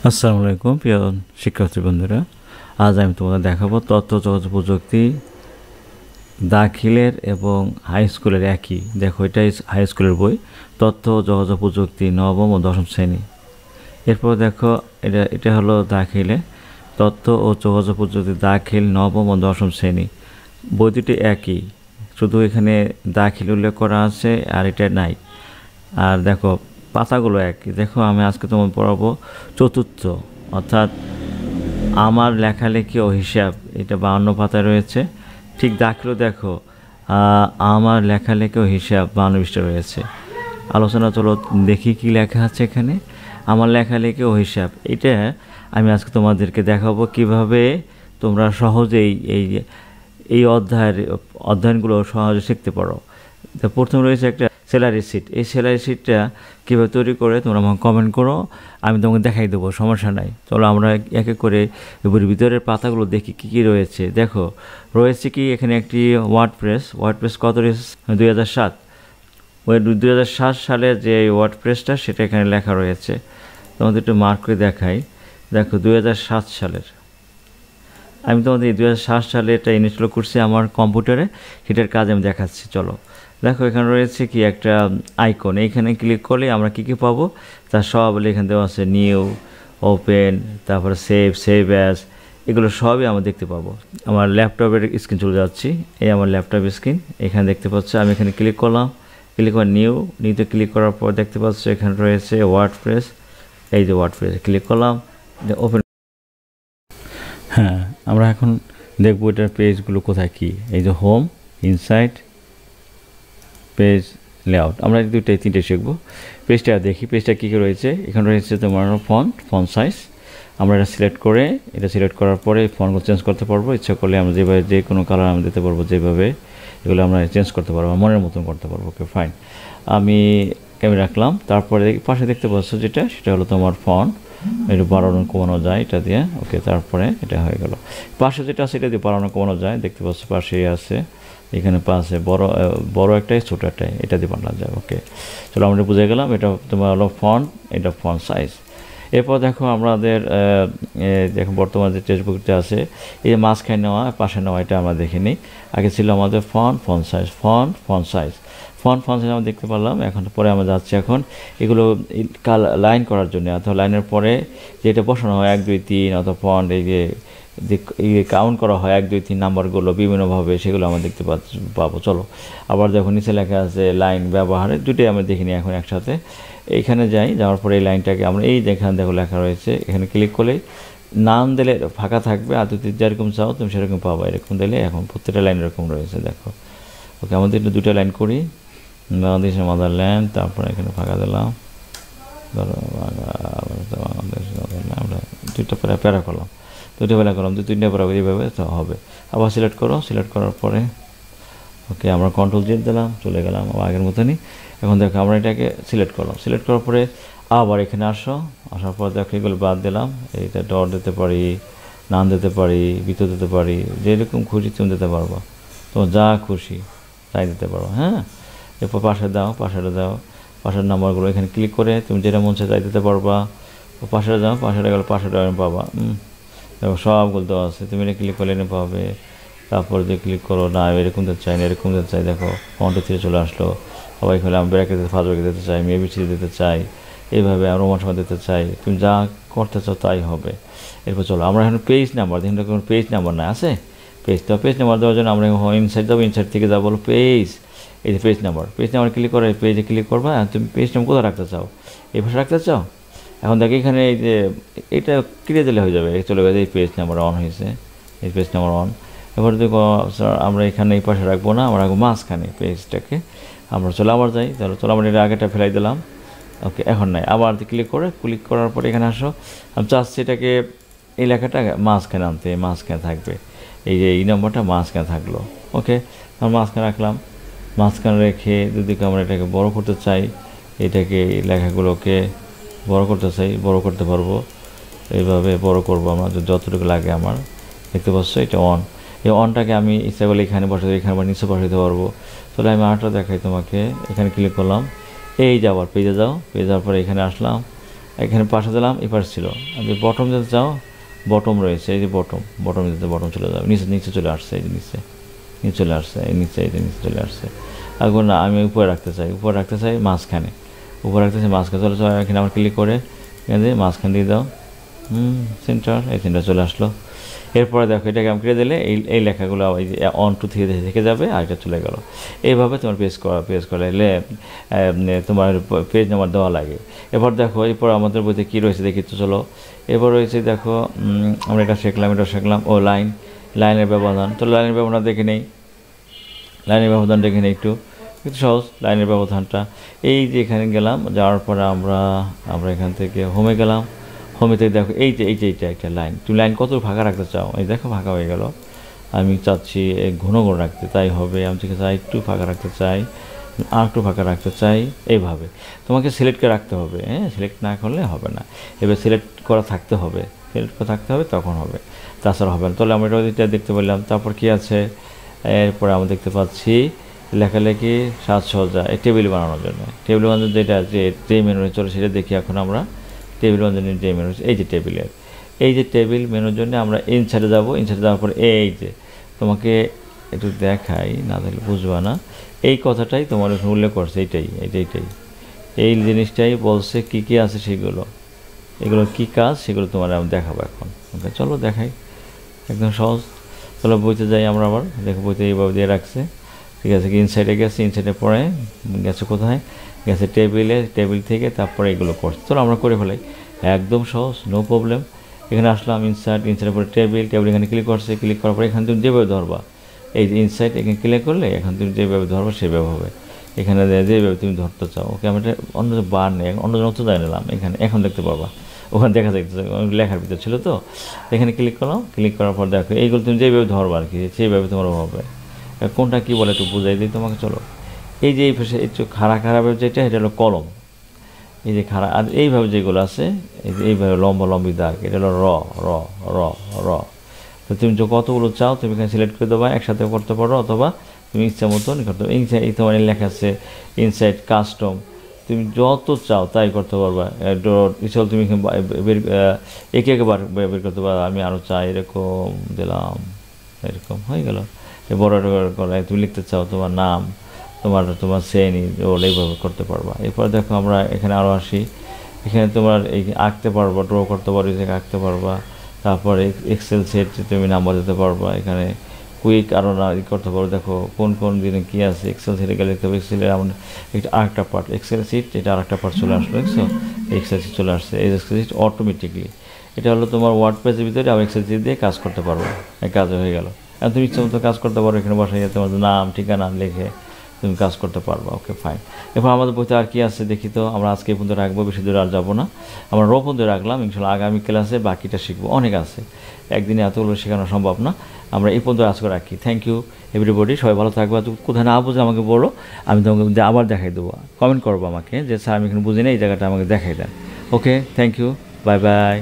আসসালামু আলাইকুম প্রিয় শিক্ষার্থী বন্ধুরা, আজ আমি তোমাদের দেখাবো তথ্য যোগাযোগ প্রযুক্তি দাখিলের এবং হাই স্কুলের একই। দেখো, এটাই হাই স্কুলের বই, তথ্য যোগাযোগ প্রযুক্তি নবম ও দশম শ্রেণী। এরপর দেখো, এটা হলো দাখিলে তথ্য ও যোগাযোগ প্রযুক্তি দাখিল নবম ও দশম শ্রেণী। বই দুটি একই, শুধু এখানে দাখিল উল্লেখ করা আছে আর এটা নাই। আর দেখো পাতাগুলো একই। দেখো, আমি আজকে তোমার পড়াবো চতুর্থ, অর্থাৎ আমার লেখালেখি ও হিসাব। এটা 52 পাতায় রয়েছে। ঠিক দাখিলও দেখো, আমার লেখালেখি ও হিসাব 52 পৃষ্ঠা রয়েছে। আলোচনা চলো দেখি কি লেখা আছে এখানে। আমার লেখালেখি ও হিসাব, এটা আমি আজকে তোমাদেরকে দেখাবো কিভাবে তোমরা সহজেই এই অধ্যয়নগুলো সহজে শিখতে পারো। তো প্রথম রয়েছে একটা স্যালারি শিট। এই স্যালারি শিটটা কীভাবে তৈরি করে তোমরা আমাকে কমেন্ট করো, আমি তোমাকে দেখাই দেবো, সমস্যা নাই। চলো আমরা এক এক করে বইয়ের ভিতরের পাতাগুলো দেখি কী কী রয়েছে। দেখো রয়েছে কি এখানে একটি ওয়ার্ডপ্রেস কত রয়েছে 2007। ওই 2007 সালের যে ওয়ার্ডপ্রেসটা সেটা এখানে লেখা রয়েছে। তোমাদের একটু মার্ক করে দেখাই। দেখো 2007 সালের, আমি তোমাদের 2007 সালে এটা ইনস্টল করছি আমার কম্পিউটারে, সেটার কাজ আমি দেখাচ্ছি। চলো দেখো, এখানে রয়েছে কি একটা আইকন। এইখানে ক্লিক করলে আমরা কী কী পাবো তার সব এখানে দেওয়া আছে। নিউ, ওপেন, তারপরে সেভ অ্যাজ, এগুলো সবই আমরা দেখতে পাবো। আমার ল্যাপটপের স্ক্রিন চলে যাচ্ছি। এই আমার ল্যাপটপ স্ক্রিন এখানে দেখতে পাচ্ছ। আমি এখানে ক্লিক করলাম, ক্লিক করে নিউতে ক্লিক করার পর দেখতে পাচ্ছ এখানে রয়েছে ওয়ার্ডপ্রেস। এই যে ওয়ার্ডপ্রেস ক্লিক করলাম, ওপেন। হ্যাঁ, আমরা এখন দেখবো এটার পেজগুলো কোথায় কি। এই যে হোম, ইনসাইট, পেজ, লেআউট। আমরা তিনটে শিখবো। পেজটা দেখি, পেজটা কী কী রয়েছে। এখানে রয়েছে তোমার ফন্ট সাইজ। আমরা এটা সিলেক্ট করার পরে ফন্টগুলো চেঞ্জ করতে পারবো। ইচ্ছা করলে আমরা যেভাবে যে কোনো কালার আমি দিতে পারবো, যেভাবে এগুলো আমরা চেঞ্জ করতে পারবো, মনের মতন করতে পারবো। ওকে ফাইন, আমি ক্যামেরা রাখলাম। তারপরে পাশে দেখতে পাচ্ছ সেটা হলো তোমার ফন্ট। একটু বাড়ানো কমানো যায় এটা দিয়ে। ওকে, তারপরে এটা হয়ে গেল। পাশে যেটা আছে এটা দিয়ে বাড়ানো কমানো যায়, দেখতে পাচ্ছ পাশেই আছে। এখানে পাশে বড় একটাই, ছোটো একটাই, এটা দিয়ে বানানো যায়। ওকে, চলো আমরা বুঝে গেলাম। এটা তোমার হলো ফন্ট, এটা ফন্ট সাইজ। এরপর দেখো আমাদের দেখো বর্তমানে যে টেক্সটবুকটা আছে, এই যে মাঝখানে নেওয়া পাশে নেওয়া, এটা আমরা দেখে নিই। আগে ছিল আমাদের ফন্ট সাইজ আমরা দেখতে পারলাম। এখন পরে আমরা যাচ্ছি এখন এগুলো লাইন করার জন্য, অথবা লাইনের পরে যেটা বসানো হয় 1 2 3, অথবা ফন্ট এই যে কাউন্ট করা হয় 1 2 3 নাম্বারগুলো বিভিন্নভাবে, সেগুলো আমরা দেখতে পাবো। চলো আবার দেখো নিচে লেখা আছে লাইন ব্যবহারে, দুটোই আমরা দেখিনি এখন একসাথে। এইখানে যাওয়ার পরে এই লাইনটাকে আমরা এখানে দেখো লেখা রয়েছে। এখানে ক্লিক করলে নাম দিলে ফাঁকা থাকবে, আর যদি যেরকম চাও তুমি সেরকম পাবো। এরকম দিলে এখন প্রত্যেকটা লাইন এরকম রয়েছে। দেখো, ওকে, আমাদের দুটো লাইন করি। বাংলাদেশের মাদারল্যান্ড, তারপরে এখানে ফাঁকা দিলাম, ধরো বাংলাদেশ আমরা দুইটা প্যারা করলাম, দুটো প্যারা করলাম, 2-3টা প্যারা এইভাবে তো হবে। আবার সিলেক্ট করার পরে ওকে আমরা কন্ট্রোল জেড দিলাম, চলে গেলাম আগের মতনই। এখন দেখো আমরা এটাকে সিলেক্ট করার পরে আবার এখানে আসার পর দেখো এগুলো বাদ দিলাম। এইটা ডট দিতে পারি, নাম দিতে পারি, ভিতর দিতে পারি, যেরকম খুশি তুমি দিতে পারবো, তোমার যা খুশি তাই দিতে পারো। হ্যাঁ, এরপর পাশের পাশের নাম্বারগুলো এখানে ক্লিক করে তুমি যেটা মন চায় তাই দিতে পারবা। পাশে গেলে পাশেটা পাবা। দেখো সবগুলো দেওয়া আছে, তুমি এটা ক্লিক করলে এনে পাবে। তারপর যে ক্লিক করো, না এরকম দিতে চাই না, এরকম দিতে চাই। দেখো ফন্টে থেকে চলে আসলো। সবাই খেলে আমি ব্র্যাকেট ফার্স্ট ব্র্যাকেট দিতে চাই, এবিসিডি দিতে চাই, এইভাবে আমি রোমান সংখ্যা দিতে চাই। তুমি যা করতে চাও তাই হবে। এরপর চলো আমরা এখন পেজ নাম্বার, দেখুন কোনো পেজ নাম্বার না আছে। পেজ নাম্বার দেওয়ার জন্য আমরা ইনসাইড যাবো, ইনসাইড থেকে যাবো বলো পেজ। এই যে পেজ নাম্বার ক্লিক করে পেজে ক্লিক করবা। তুমি পেজ নাম্বার কোথায় রাখতে চাও, এই ভাষা রাখতে চাও। এখন দেখো এখানে এই যে এটা ক্লিয়ে দিলে হয়ে যাবে, চলে গেছে। এই পেজ নাম্বার অন হয়েছে, এই পেজ নাম্বার অন। এবার দেখো আমরা এখানে এই পাশে রাখবো না, আমরা রাখবো মাঝখানে পেজটাকে। আমরা আবার যাই, চলো আমরা এটা আগেটা ফেলাই দিলাম। ওকে, এখন নাই, আবার ক্লিক করার পরে এখানে আসো। আমি চাচ্ছি এটাকে এই লেখাটা মাঝখানে আনতে, মাঝখানে থাকবে। এই যে এই নম্বরটা মাঝখানে থাকলো। ওকে, আমরা মাঝখানে রাখলাম। মাঝখানে রেখে যদি আমরা এটাকে বড় করতে চাই, এটাকে লেখাগুলোকে বড় করতে চাই, বড় করতে পারবো। এইভাবে বড় করবো আমরা যতটুকু লাগে আমার। দেখতে পাচ্ছ এটা অন। এই অনটাকে আমি ইচ্ছা করলে এখানে বসাতে, এখানে আবার নিচে বসাতে পারবো। তাহলে আমি আরেকটা দেখাই তোমাকে। এখানে ক্লিক করলাম, এই যাওয়ার পেজে যাও, পেজে যাওয়ার পরে এখানে আসলাম। এখানে পাশে দিলাম, এপাশ ছিল। যদি বটম যেতে চাও, বটম রয়েছে, এই যে বটম যেতে বটম চলে যাবে, নিচে চলে আসছে, এই যে নিচে চলে আসছে, এই নিচে চলে আসছে। এখন না আমি উপরে রাখতে চাই মাঝখানে, উপরে রাখতে চাই মাঝখানে, চলে যাও। এখানে আমার ক্লিক করে এখানে দিয়ে মাঝখানে দিয়ে দাও, সেন্টার, এই সেন্টার চলে আসলো। এরপরে দেখো এটাকে আমি কেটে দিলে এই লেখাগুলো এই যে 1 2 3 থেকে যাবে, আর এটা চলে গেল। এইভাবে তোমার পেজ করলে তোমার পেজ নাম্বার দেওয়া লাগে। এবার দেখো এরপর আমাদের বইতে কী রয়েছে দেখি তো, চলো। এবার রয়েছে দেখো আমরা এটা শিখলাম ও লাইনের ব্যবধান। তো লাইনের ব্যবধান দেখে নেই, একটু সহজ লাইনের ব্যবধানটা। এই যে এখানে গেলাম, যাওয়ার পরে আমরা এখান থেকে হোমে গেলাম। হোমে থেকে দেখো এই যে এইটা একটা লাইন, তুমি লাইন কত ফাঁকা রাখতে চাও, এই দেখো ফাঁকা হয়ে গেল। আমি চাচ্ছি ঘন রাখতে, তাই হবে। আমি থেকে চাই একটু ফাঁকা রাখতে চাই, আর একটু ফাঁকা রাখতে চাই। এইভাবে তোমাকে সিলেক্ট করে রাখতে হবে, হ্যাঁ, সিলেক্ট না করলে হবে না। এবার সিলেক্ট করা থাকতে হবে, তখন হবে, তাছাড়া হবে না। তাহলে আমরা এটা দেখতে পেলাম। তারপর কি আছে, এরপরে আমরা দেখতে পাচ্ছি লেখালেখি সাজসজ্জা, এই টেবিল বানানোর জন্য। টেবিল বানানোর যে মেনু চলে সেটা দেখি এখন আমরা। টেবিল বানানোর যে মেনু, এই যে টেবিল মেনুর জন্য আমরা ইনসাইডে যাবো। ইনসাইডে যাওয়ার পর এই যে তোমাকে একটু দেখাই, না দেখলে বুঝবা না। এই কথাটাই তোমার এখানে উল্লেখ করছে, এইটাই এই জিনিসটাই বলছে কী আছে সেগুলো, এগুলো কী কাজ সেগুলো তোমার আমি দেখাবো এখন। ওকে, চলো দেখাই, একদম সহজ। চলো বইতে যাই আমরা আবার, দেখো বইতে এইভাবে দিয়ে রাখছে, ঠিক আছে। কি ইনসাইডে গেছে, ইনসাইডে পরে গেছে কোথায়, গেছে টেবিল থেকে তারপরে এগুলো করছে। চলো আমরা করে ফেলাই, একদম সহজ, নো প্রবলেম। এখানে আসলাম ইনসাইডের পরে টেবিল এখানে ক্লিক করছে, ক্লিক করার পরে এখানে তুমি যেভাবে ধরবা, এই যে ইনসাইড এখানে ক্লিক করলে এখন তুমি যেভাবে ধরবা সেভাবে হবে। এখানে যেভাবে তুমি ধরতে চাও, ওকে। আমি অন্য বার নেই, অন্য নতুন জায়গায় নিলাম, এখানে এখন দেখতে পারবা, ওখানে দেখা যাচ্ছে লেখার ভিতরে ছিল তো। এখানে ক্লিক করলাম, ক্লিক করার পর দেখো এইগুলো তুমি যেভাবে ধরবা আর কি, সেইভাবে তোমার হবে। কোনটা কী বলে একটু বুঝাই দিই তোমাকে, চলো। এই যে এই পাশে একটু খারাপ যেটা, এটা হলো কলম, এই যে খাড়া। আর এইভাবে যেগুলো আছে, এই যে এইভাবে লম্বি দাগ, এটা হলো র। তো তুমি যে কতগুলো চাও তুমি এখানে সিলেক্ট করে দেবা, একসাথে করতে পারো, অথবা তুমি ইচ্ছা মতন করতে পারো। এই তোমার লেখা আছে ইনসাইড কাস্টম, তুমি যত চাও তাই করতে পারবা। ইচ্ছা তুমি একে বের করতে পারো। আমি আরও চাই, এরকম দিলাম, এরকম হয়ে গেল। বড় করে তুমি লিখতে চাও তোমার নাম, তোমার শ্রেণী, এইভাবে করতে পারবা। এরপর দেখো আমরা এখানে আরও আসি, এখানে তোমার এই আঁকতে পারবা, ড্র করতে পারো, এই জায়গায় আঁকতে পারবা। তারপরে এক্সেল সেট তুমি নাম্বার দিতে পারবা, এখানে কুইক আরও করতে পারো। দেখো কোন দিনে কী আছে, এক্সেল সেটে গেলে দেখতে পাবো এক্সেলের আমরা একটা আরেকটা পার্ট, এক্সেল সিট, এটা আরেকটা পার্ট চলে আসলো, দেখছো এক্সেল সিট চলে আসছে। এই এক্সেল সিট অটোমেটিকলি, এটা হলো তোমার ওয়ার্ড পেজের ভিতরে, আবার এক্সেল সিট দিয়ে কাজ করতে পারবো, কাজ হয়ে গেল। এখন তুমি ইচ্ছা মতো কাজ করতে পারো, এখানে বসাই তোমার নাম ঠিকানা লিখে তুমি কাজ করতে পারবা। ওকে, ফাইন। এরপর আমাদের বইতে আর কি আছে দেখি তো। আমরা আজকে এই পর্যন্ত রাখবো, বেশি দূরে আর যাবো না। আমরা পর্যন্ত রাখলাম, ইনশাল্লাহ আগামী ক্লাসে বাকিটা শিখবো, অনেক আছে, একদিনে এতগুলো শেখানো সম্ভব না। আমরা এই পর্যন্ত আজকে রাখি। থ্যাংক ইউ এভরিবডি, সবাই ভালো থাকবে। কোথায় না বুঝে আমাকে বলো, আমি তোমাকে আবার দেখাই দেবো, কমেন্ট করবো আমাকে যে স্যার আমি এখানে বুঝি না, এই জায়গাটা আমাকে দেখাই দেন। ওকে, থ্যাংক ইউ, বাই বাই।